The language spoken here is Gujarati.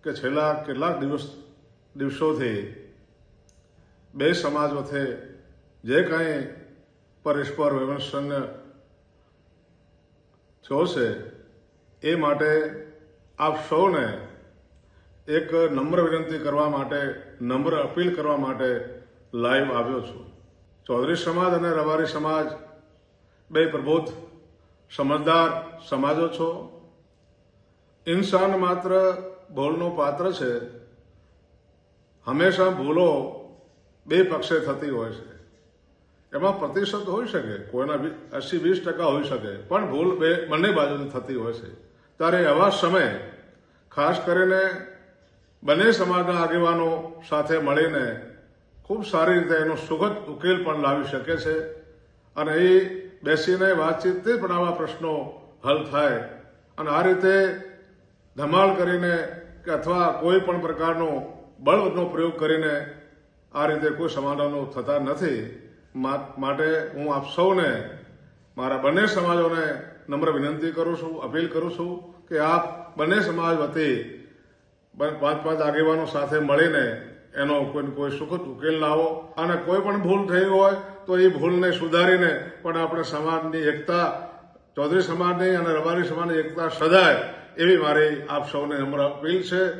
કે છેલ્લા કેટલાક દિવસોથી બે સમાજ વચ્ચે જે કંઈ પરસ્પર વિમર્શન થયો છે એ માટે આપ સૌને એક નમ્ર વિનંતી કરવા માટે, નમ્ર અપીલ કરવા માટે લાઈવ આવ્યો છું. ચૌધરી સમાજ અને રબારી સમાજ બે પ્રબુદ્ધ સમજદાર સમાજો છો. ઇન્સાન માત્ર ભૂલનું પાત્ર છે. હંમેશા ભૂલો બે પક્ષે થતી હોય છે. એમાં પ્રતિશત હોઈ શકે, કોઈના 80-20% હોઈ શકે, પણ ભૂલ બંને બાજુથી થતી હોય છે. ત્યારે આવા સમયે ખાસ કરીને બંને સમાજના આગેવાનો સાથે મળીને ખૂબ સારી રીતે એનો સુખદ ઉકેલ પણ લાવી શકે છે અને એ બેસીને વાતચીતથી પણ આવા પ્રશ્નો હલ થાય અને આ રીતે ધમાલ કરીને કે અથવા કોઈ પણ પ્રકારનો બળનો પ્રયોગ કરીને આ રીતે કોઈ સમાધાનો થતા નથી. માટે હું આપ સૌને, મારા બંને સમાજોને નમ્ર વિનંતી કરું છું, અપીલ કરું છું કે આપ બંને સમાજ વતી 5 આગેવાનો સાથે મળીને એનો કોઈ સુખદ ઉકેલ લાવો અને કોઈ પણ ભૂલ થઈ હોય તો એ ભૂલને સુધારીને પણ આપણે સમાજની એકતા, ચૌધરી સમાજની અને રબારી સમાજની એકતા સદાય એવી મારી આપ સૌને નમ્ર અપીલ છે.